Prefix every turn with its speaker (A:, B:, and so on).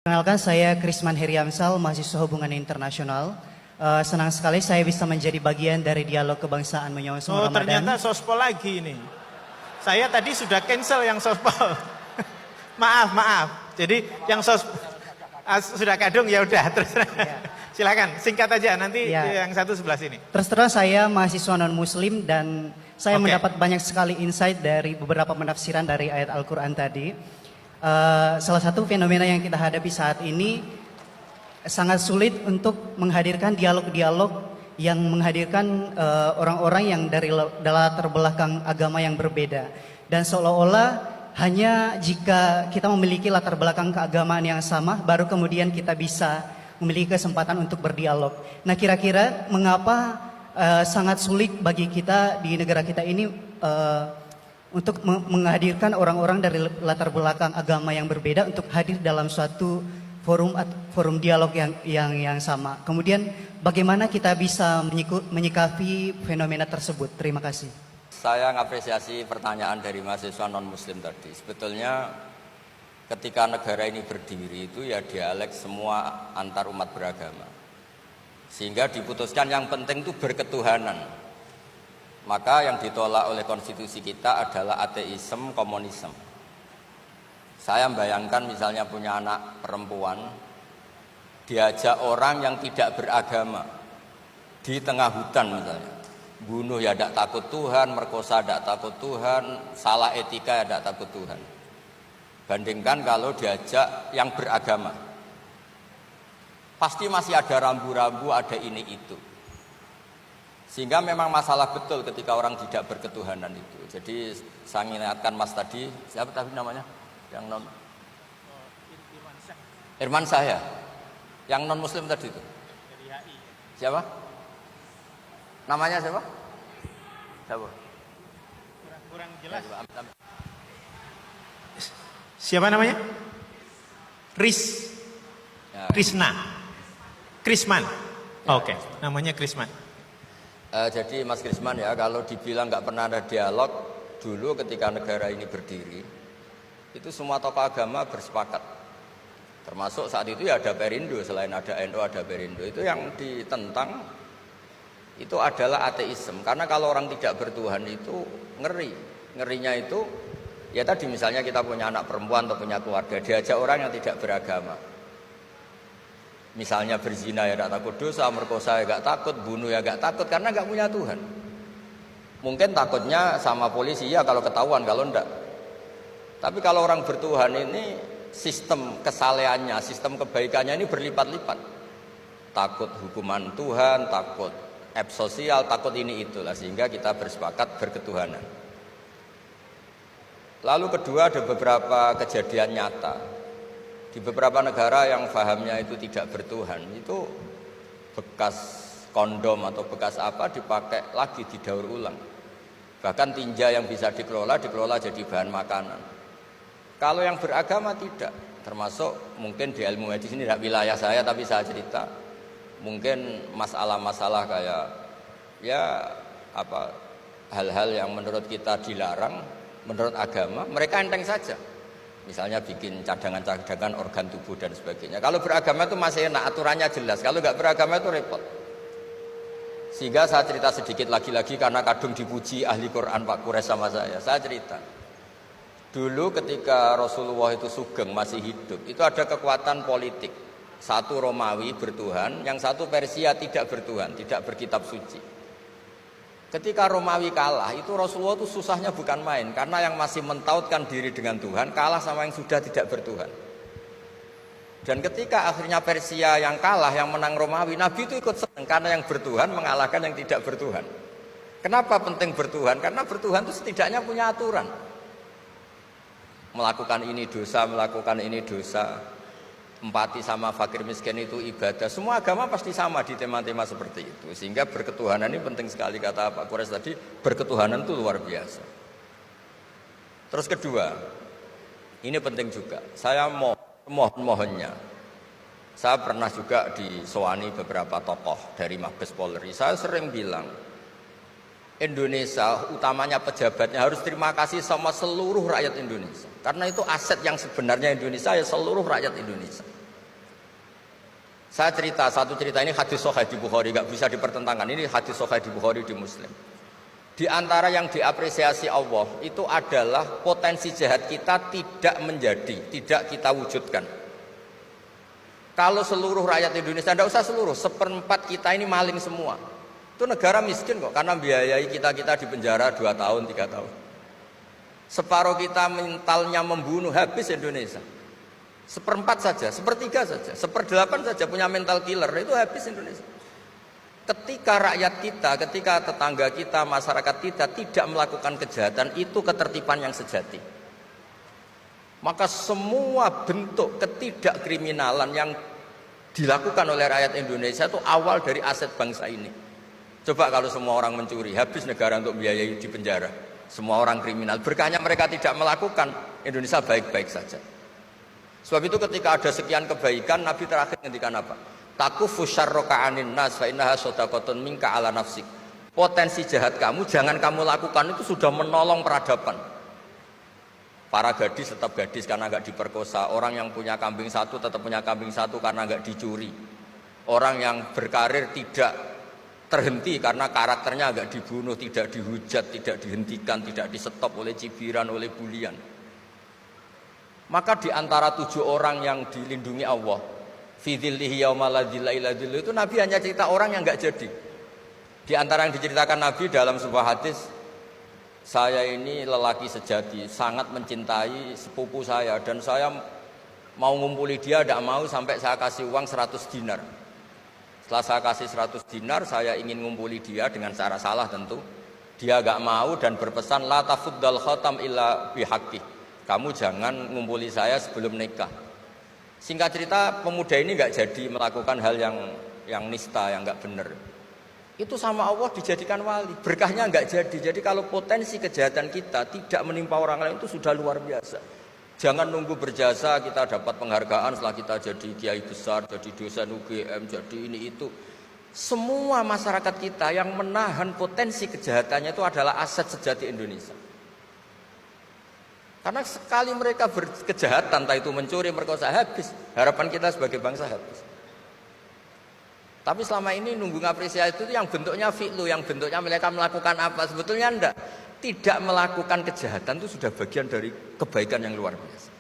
A: Perkenalkan, saya Krisman Heriamsal, mahasiswa hubungan internasional. Senang sekali saya bisa menjadi bagian dari dialog kebangsaan menyongsong
B: Oh,
A: Ramadan.
B: ternyata sospol lagi ini. Saya tadi sudah cancel yang sospol. maaf. Jadi yang sudah kadung ya udah terus. Silakan singkat aja nanti yang satu sebelah sini.
A: Terus terang saya mahasiswa non muslim dan saya mendapat banyak sekali insight dari beberapa penafsiran dari ayat Al-Quran tadi. Salah satu fenomena yang kita hadapi saat ini sangat sulit untuk menghadirkan dialog-dialog yang menghadirkan orang-orang yang dari latar belakang agama yang berbeda. Dan seolah-olah hanya jika kita memiliki latar belakang keagamaan yang sama, baru kemudian kita bisa memiliki kesempatan untuk berdialog. Nah, kira-kira mengapa sangat sulit bagi kita di negara kita ini untuk menghadirkan orang-orang dari latar belakang agama yang berbeda untuk hadir dalam suatu forum dialog yang sama. Kemudian bagaimana kita bisa menyikapi fenomena tersebut? Terima kasih.
C: Saya mengapresiasi pertanyaan dari mahasiswa non-muslim tadi. Sebetulnya ketika negara ini berdiri itu ya dialek semua antar umat beragama. Sehingga diputuskan yang penting itu berketuhanan. Maka yang ditolak oleh konstitusi kita adalah ateisme, komunisme. Saya membayangkan misalnya punya anak perempuan, diajak orang yang tidak beragama di tengah hutan misalnya, bunuh ya tidak takut Tuhan, merkosa tidak takut Tuhan, salah etika ya tidak takut Tuhan. Bandingkan kalau diajak yang beragama, pasti masih ada rambu-rambu, ada ini itu. Sehingga memang masalah betul ketika orang tidak berketuhanan itu. Jadi saya ingatkan Mas tadi, siapa tadi namanya? Yang non Irman saya, yang non muslim tadi itu siapa? Namanya siapa?
B: Kurang jelas. Siapa namanya? Krisman. Oke, namanya Krisman.
C: Jadi Mas Krisman ya, kalau dibilang nggak pernah ada dialog dulu ketika negara ini berdiri, itu semua tokoh agama bersepakat. Termasuk saat itu ya ada Perindo, selain ada NU ada Perindo. Itu yang ditentang itu adalah ateisme. Karena kalau orang tidak bertuhan itu ngeri. Ngerinya itu ya tadi misalnya kita punya anak perempuan atau punya keluarga, diajak orang yang tidak beragama. Misalnya berzina ya tidak takut dosa, merkosa ya tidak takut, bunuh ya tidak takut karena nggak punya Tuhan. Mungkin takutnya sama polisi ya kalau ketahuan, kalau enggak. Tapi kalau orang bertuhan ini sistem kesalehannya, sistem kebaikannya ini berlipat-lipat. Takut hukuman Tuhan, takut sosial, takut ini itulah, sehingga kita bersepakat berketuhanan. Lalu kedua, ada beberapa kejadian nyata di beberapa negara yang fahamnya itu tidak bertuhan, itu bekas kondom atau bekas apa dipakai lagi, didaur ulang. Bahkan tinja yang bisa dikelola jadi bahan makanan. Kalau yang beragama tidak, termasuk mungkin di ilmu medis ini tidak wilayah saya tapi saya cerita, mungkin masalah-masalah kayak ya apa hal-hal yang menurut kita dilarang, menurut agama mereka enteng saja. Misalnya bikin cadangan-cadangan organ tubuh dan sebagainya. Kalau beragama itu masih enak, aturannya jelas. Kalau nggak beragama itu repot. Sehingga saya cerita sedikit lagi-lagi karena kadung dipuji ahli Quran Pak Kures sama saya. Saya cerita. Dulu ketika Rasulullah itu sugeng masih hidup, itu ada kekuatan politik. Satu Romawi bertuhan, yang satu Persia tidak bertuhan, tidak berkitab suci. Ketika Romawi kalah, itu Rasulullah itu susahnya bukan main, karena yang masih mentautkan diri dengan Tuhan kalah sama yang sudah tidak bertuhan. Dan ketika akhirnya Persia yang kalah, yang menang Romawi, Nabi itu ikut senang karena yang bertuhan mengalahkan yang tidak bertuhan. Kenapa penting bertuhan? Karena bertuhan itu setidaknya punya aturan. Melakukan ini dosa, melakukan ini dosa, empati sama fakir miskin itu ibadah. Semua agama pasti sama di tema-tema seperti itu. Sehingga berketuhanan ini penting sekali, kata Pak Kures tadi, berketuhanan itu luar biasa. Terus kedua, ini penting juga, saya mohonnya, saya pernah juga disowani beberapa tokoh dari Mabes Polri. Saya sering bilang Indonesia, utamanya pejabatnya, harus terima kasih sama seluruh rakyat Indonesia. Karena itu aset yang sebenarnya Indonesia, ya seluruh rakyat Indonesia. Saya cerita satu cerita, ini hadis sahih di Bukhari, nggak bisa dipertentangkan. Ini hadis sahih di Bukhari, di Muslim. Di antara yang diapresiasi Allah itu adalah potensi jahat kita tidak menjadi, tidak kita wujudkan. Kalau seluruh rakyat Indonesia, tidak usah seluruh, 1/4 kita ini maling semua. Itu negara miskin kok, karena biayai kita di penjara 2 tahun, 3 tahun. Separuh kita mentalnya membunuh, habis Indonesia. 1/4 saja, 1/3 saja, 1/8 saja punya mental killer, itu habis Indonesia. Ketika rakyat kita, ketika tetangga kita, masyarakat kita tidak melakukan kejahatan, itu ketertiban yang sejati. Maka semua bentuk ketidakkriminalan yang dilakukan oleh rakyat Indonesia itu awal dari aset bangsa ini. Coba kalau semua orang mencuri, habis negara untuk biayai di penjara. Semua orang kriminal, berkahnya mereka tidak melakukan, Indonesia baik-baik saja. Sebab itu ketika ada sekian kebaikan, Nabi terakhir ngendikan apa? Takufu syarroka anin nas fa innaha shadaqatun minka ala nafsik. Potensi jahat kamu jangan kamu lakukan, itu sudah menolong peradaban. Para gadis tetap gadis karena nggak diperkosa. Orang yang punya kambing satu tetap punya kambing satu karena nggak dicuri. Orang yang berkarir tidak terhenti karena karakternya nggak dibunuh, tidak dihujat, tidak dihentikan, tidak disetop oleh cibiran, oleh bulian. Maka di antara 7 orang yang dilindungi Allah, fi dzillihi yauma la dzilla illa dzilluh, itu Nabi hanya cerita orang yang nggak jadi. Di antara yang diceritakan Nabi dalam sebuah hadis, saya ini lelaki sejati, sangat mencintai sepupu saya, dan saya mau ngumpuli dia, tidak mau sampai saya kasih uang 100 dinar. Setelah saya kasih 100 dinar, saya ingin ngumpuli dia dengan cara salah tentu. Dia gak mau dan berpesan, la tafuddal khatam illa bihaqqi. Kamu jangan ngumpuli saya sebelum nikah. Singkat cerita, pemuda ini gak jadi melakukan hal yang nista, yang gak benar. Itu sama Allah dijadikan wali, berkahnya gak jadi. Jadi kalau potensi kejahatan kita tidak menimpa orang lain, itu sudah luar biasa. Jangan nunggu berjasa kita dapat penghargaan setelah kita jadi kiai besar, jadi dosen UGM, jadi ini itu. Semua masyarakat kita yang menahan potensi kejahatannya itu adalah aset sejati Indonesia. Karena sekali mereka berkejahatan, entah itu mencuri, merkosa, habis. Harapan kita sebagai bangsa habis. Tapi selama ini nunggu ngapresiasi itu yang bentuknya fi'lu, yang bentuknya mereka melakukan apa, sebetulnya enggak. Tidak melakukan kejahatan itu sudah bagian dari kebaikan yang luar biasa.